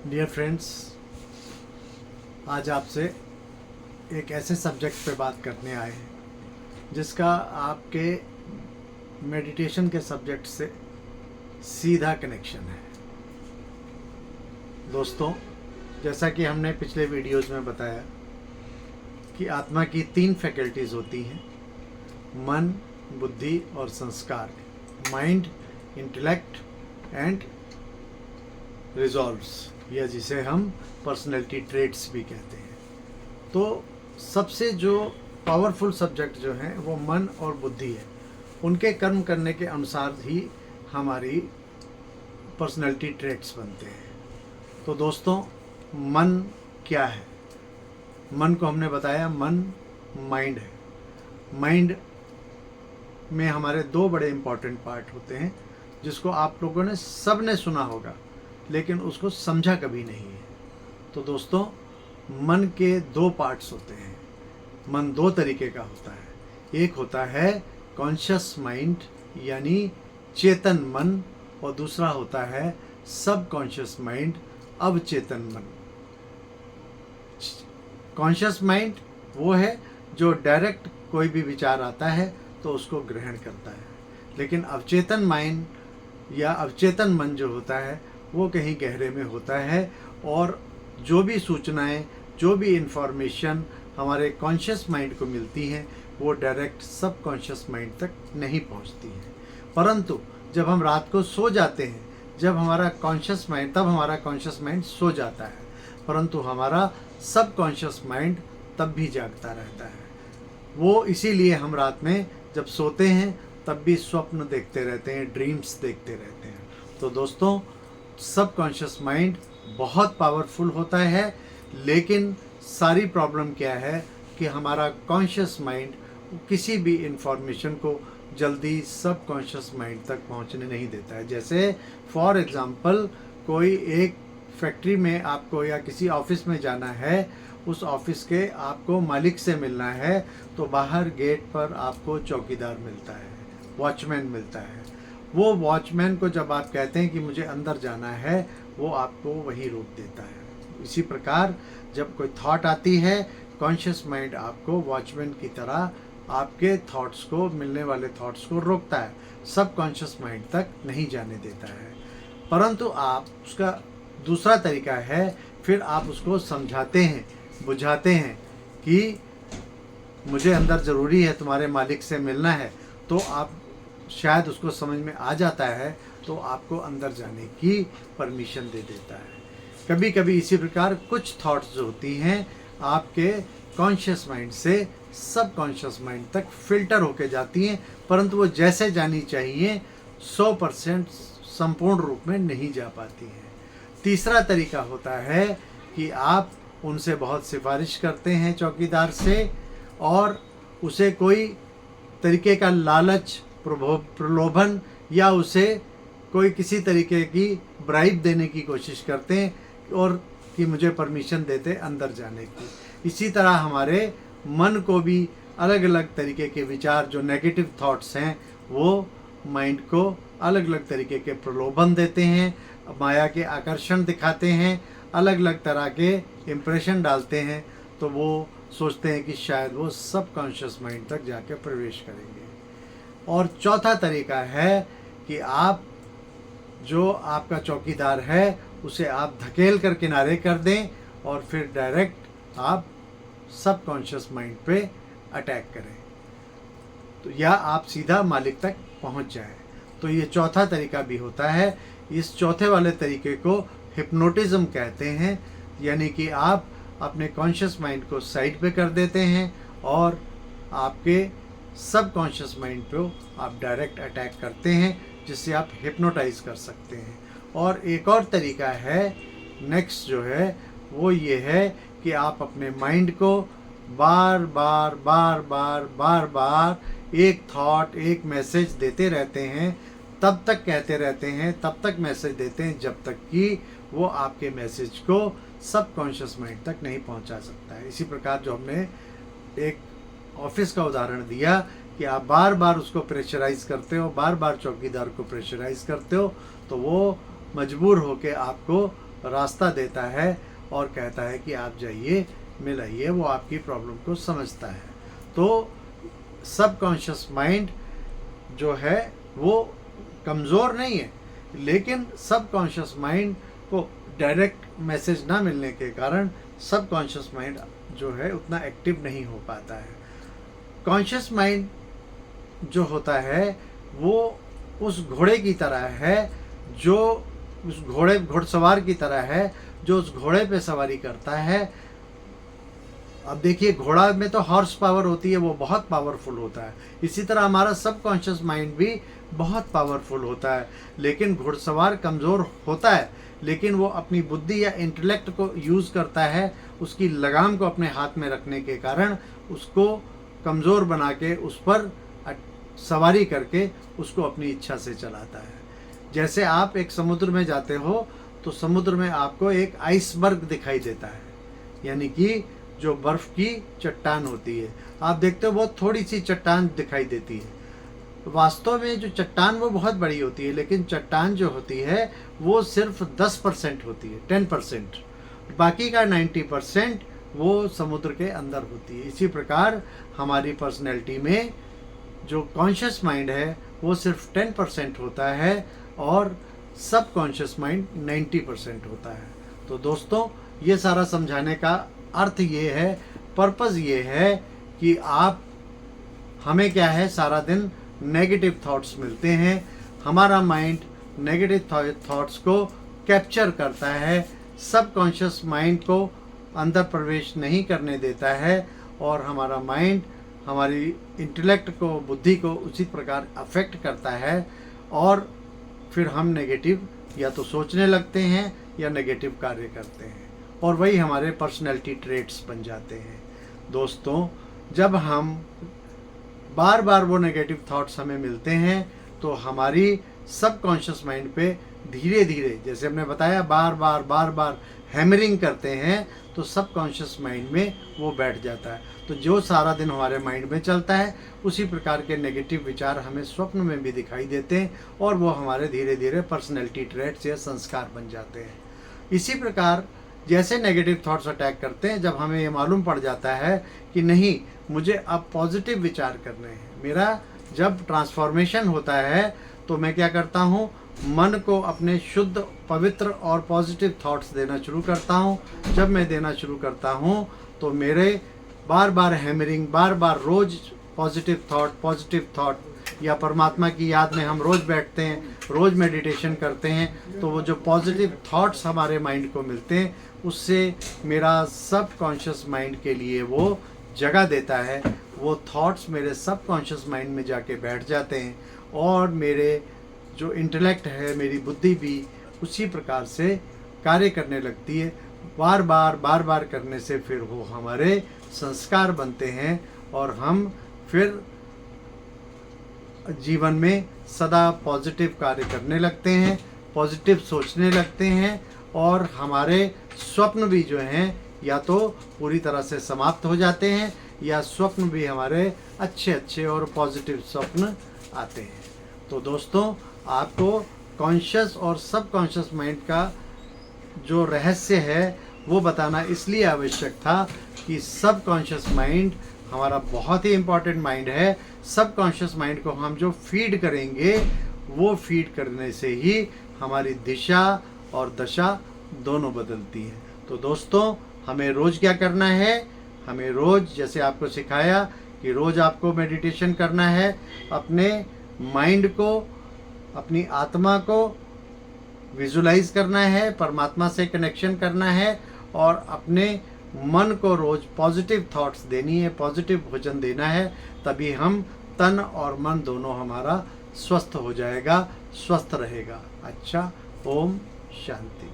Dear friends, आज आपसे एक ऐसे सब्जेक्ट पे बात करने आए हैं जिसका आपके मेडिटेशन के सब्जेक्ट से सीधा कनेक्शन है। दोस्तों, जैसा कि हमने पिछले वीडियोस में बताया कि आत्मा की 3 फैकल्टीज़ होती हैं: मन, बुद्धि और संस्कार। माइंड, इंटेलेक्ट एंड रिजॉल्व्स, या जिसे हम पर्सनैलिटी ट्रेट्स भी कहते हैं। तो सबसे जो पावरफुल सब्जेक्ट जो हैं वो मन और बुद्धि है। उनके कर्म करने के अनुसार ही हमारी पर्सनैलिटी ट्रेट्स बनते हैं। तो दोस्तों, मन क्या है? मन को हमने बताया, मन माइंड है। माइंड में हमारे 2 बड़े इम्पॉर्टेंट पार्ट होते हैं जिसको आप लोगों ने सब ने सुना होगा, लेकिन उसको समझा कभी नहीं है। तो दोस्तों, मन के 2 पार्ट्स होते हैं। मन 2 तरीके का होता है। एक होता है कॉन्शियस माइंड यानी चेतन मन, और दूसरा होता है सब कॉन्शियस माइंड, अवचेतन मन। कॉन्शियस माइंड वो है जो डायरेक्ट कोई भी विचार आता है तो उसको ग्रहण करता है, लेकिन अवचेतन माइंड या अवचेतन मन जो होता है वो कहीं गहरे में होता है, और जो भी सूचनाएं, जो भी इंफॉर्मेशन हमारे कॉन्शियस माइंड को मिलती हैं वो डायरेक्ट सब कॉन्शियस माइंड तक नहीं पहुंचती हैं। परंतु जब हम रात को सो जाते हैं, तब हमारा कॉन्शियस माइंड सो जाता है, परंतु हमारा सब कॉन्शियस माइंड तब भी जागता रहता है। वो इसीलिए हम रात में जब सोते हैं तब भी स्वप्न देखते रहते हैं, ड्रीम्स देखते रहते हैं। तो दोस्तों, सब कॉन्शियस माइंड बहुत पावरफुल होता है, लेकिन सारी प्रॉब्लम क्या है कि हमारा कॉन्शियस माइंड किसी भी इंफॉर्मेशन को जल्दी सब कॉन्शियस माइंड तक पहुंचने नहीं देता है। जैसे फॉर एग्जांपल, कोई एक फैक्ट्री में आपको या किसी ऑफिस में जाना है, उस ऑफिस के आपको मालिक से मिलना है, तो बाहर गेट पर आपको चौकीदार मिलता है, वॉचमैन मिलता है। वो वॉचमैन को जब आप कहते हैं कि मुझे अंदर जाना है, वो आपको वहीं रोक देता है। इसी प्रकार जब कोई थॉट आती है, कॉन्शियस माइंड आपको वॉचमैन की तरह आपके थॉट्स को, मिलने वाले थॉट्स को रोकता है, सब कॉन्शियस माइंड तक नहीं जाने देता है। परंतु आप उसका दूसरा तरीका है, फिर आप उसको समझाते हैं, बुझाते हैं कि मुझे अंदर ज़रूरी है, तुम्हारे मालिक से मिलना है, तो आप शायद उसको समझ में आ जाता है, तो आपको अंदर जाने की परमिशन दे देता है। कभी कभी इसी प्रकार कुछ थॉट्स जो होती हैं आपके कॉन्शियस माइंड से सब कॉन्शियस माइंड तक फिल्टर होके जाती हैं, परंतु वो जैसे जानी चाहिए 100% संपूर्ण रूप में नहीं जा पाती हैं। तीसरा तरीका होता है कि आप उनसे बहुत सिफारिश करते हैं चौकीदार से, और उसे कोई तरीके का लालच, प्रलोभन, या उसे कोई किसी तरीके की ब्राइब देने की कोशिश करते हैं, और कि मुझे परमिशन देते अंदर जाने की। इसी तरह हमारे मन को भी अलग अलग तरीके के विचार, जो नेगेटिव थॉट्स हैं, वो माइंड को अलग अलग तरीके के प्रलोभन देते हैं, माया के आकर्षण दिखाते हैं, अलग अलग तरह के इम्प्रेशन डालते हैं, तो वो सोचते हैं कि शायद वो सब कॉन्शियस माइंड तक जाके प्रवेश करेंगे। और चौथा तरीका है कि आप, जो आपका चौकीदार है, उसे आप धकेल कर किनारे कर दें और फिर डायरेक्ट आप सब कॉन्शियस माइंड पे अटैक करें, तो या आप सीधा मालिक तक पहुंच जाएं। तो ये चौथा तरीका भी होता है। इस चौथे वाले तरीके को हिप्नोटिज्म कहते हैं, यानी कि आप अपने कॉन्शियस माइंड को साइड पे कर देते हैं और आपके सब कॉन्शियस माइंड पे आप डायरेक्ट अटैक करते हैं, जिससे आप हिप्नोटाइज कर सकते हैं। और एक और तरीका है, नेक्स्ट जो है, वो ये है कि आप अपने माइंड को बार बार बार बार बार बार एक थॉट, एक मैसेज देते रहते हैं, तब तक कहते रहते हैं, तब तक मैसेज देते हैं जब तक कि वो आपके मैसेज को सब कॉन्शियस माइंड तक नहीं पहुंचा सकता है। इसी प्रकार जो हमने एक ऑफिस का उदाहरण दिया कि आप बार बार उसको प्रेशराइज करते हो, बार बार चौकीदार को प्रेशराइज करते हो, तो वो मजबूर होकर आपको रास्ता देता है और कहता है कि आप जाइए, मिलाइए, वो आपकी प्रॉब्लम को समझता है। तो सबकॉन्शियस माइंड जो है वो कमज़ोर नहीं है, लेकिन सबकॉन्शियस माइंड को डायरेक्ट मैसेज ना मिलने के कारण सबकॉन्शियस माइंड जो है उतना एक्टिव नहीं हो पाता है। कॉन्शियस माइंड जो होता है वो उस घोड़े की तरह है, जो उस घुड़सवार की तरह है, जो उस घोड़े पे सवारी करता है। अब देखिए, घोड़ा में तो हॉर्स पावर होती है, वो बहुत पावरफुल होता है। इसी तरह हमारा सबकॉन्शियस माइंड भी बहुत पावरफुल होता है, लेकिन घुड़सवार कमज़ोर होता है, लेकिन वो अपनी बुद्धि या इंटेलेक्ट को यूज़ करता है, उसकी लगाम को अपने हाथ में रखने के कारण उसको कमज़ोर बना के उस पर सवारी करके उसको अपनी इच्छा से चलाता है। जैसे आप एक समुद्र में जाते हो तो समुद्र में आपको एक आइसबर्ग दिखाई देता है, यानी कि जो बर्फ़ की चट्टान होती है। आप देखते हो बहुत थोड़ी सी चट्टान दिखाई देती है। वास्तव में जो चट्टान वो बहुत बड़ी होती है, लेकिन चट्टान जो होती है वो सिर्फ 10% होती है, 10%। बाकी का 90% वो समुद्र के अंदर होती है। इसी प्रकार हमारी पर्सनैलिटी में जो कॉन्शियस माइंड है वो सिर्फ 10% होता है और सबकॉन्शियस माइंड 90% होता है। तो दोस्तों, ये सारा समझाने का अर्थ ये है, पर्पज़ ये है कि आप हमें क्या है, सारा दिन नेगेटिव थॉट्स मिलते हैं, हमारा माइंड नेगेटिव थॉट्स को कैप्चर करता है, सबकॉन्शियस माइंड को अंदर प्रवेश नहीं करने देता है और हमारा माइंड हमारी इंटेलेक्ट को, बुद्धि को उसी प्रकार अफेक्ट करता है और फिर हम नेगेटिव या तो सोचने लगते हैं या नेगेटिव कार्य करते हैं और वही हमारे पर्सनैलिटी ट्रेट्स बन जाते हैं। दोस्तों, जब हम बार बार वो नेगेटिव थॉट्स हमें मिलते हैं तो हमारी सबकॉन्शियस माइंड पे धीरे धीरे, जैसे हमने बताया, बार बार हैमरिंग करते हैं तो सबकॉन्शियस माइंड में वो बैठ जाता है। तो जो सारा दिन हमारे माइंड में चलता है उसी प्रकार के नेगेटिव विचार हमें स्वप्न में भी दिखाई देते हैं और वो हमारे धीरे धीरे पर्सनैलिटी ट्रेट्स या संस्कार बन जाते हैं। इसी प्रकार जैसे नेगेटिव थॉट्स अटैक करते हैं, जब हमें ये मालूम पड़ जाता है कि नहीं, मुझे अब पॉजिटिव विचार करने हैं, मेरा जब ट्रांसफॉर्मेशन होता है तो मैं क्या करता हूँ, मन को अपने शुद्ध, पवित्र और पॉजिटिव थॉट्स देना शुरू करता हूँ। जब मैं देना शुरू करता हूँ तो मेरे बार बार हैमरिंग, बार बार रोज़ पॉजिटिव थॉट या परमात्मा की याद में हम रोज़ बैठते हैं, रोज़ मेडिटेशन करते हैं, तो वो जो पॉजिटिव थॉट्स हमारे माइंड को मिलते हैं उससे मेरा सबकॉन्शियस माइंड के लिए वो जगह देता है। वो थॉट्स मेरे सबकॉन्शियस माइंड में जाके बैठ जाते हैं और मेरे जो इंटेलेक्ट है, मेरी बुद्धि भी उसी प्रकार से कार्य करने लगती है। बार बार करने से फिर वो हमारे संस्कार बनते हैं और हम फिर जीवन में सदा पॉजिटिव कार्य करने लगते हैं, पॉजिटिव सोचने लगते हैं और हमारे स्वप्न भी जो हैं या तो पूरी तरह से समाप्त हो जाते हैं या स्वप्न भी हमारे अच्छे और पॉजिटिव स्वप्न आते हैं। तो दोस्तों, आपको कॉन्शियस और सबकॉन्शियस माइंड का जो रहस्य है वो बताना इसलिए आवश्यक था कि सबकॉन्शियस माइंड हमारा बहुत ही इम्पॉर्टेंट माइंड है। सबकॉन्शियस माइंड को हम जो फीड करेंगे, वो फीड करने से ही हमारी दिशा और दशा दोनों बदलती है। तो दोस्तों, हमें रोज़ क्या करना है, हमें रोज़, जैसे आपको सिखाया कि रोज़ आपको मेडिटेशन करना है, अपने माइंड को, अपनी आत्मा को विजुलाइज करना है, परमात्मा से कनेक्शन करना है और अपने मन को रोज़ पॉजिटिव थॉट्स देनी है, पॉजिटिव भोजन देना है। तभी हम तन और मन दोनों हमारा स्वस्थ हो जाएगा, स्वस्थ रहेगा। अच्छा, ओम शांति।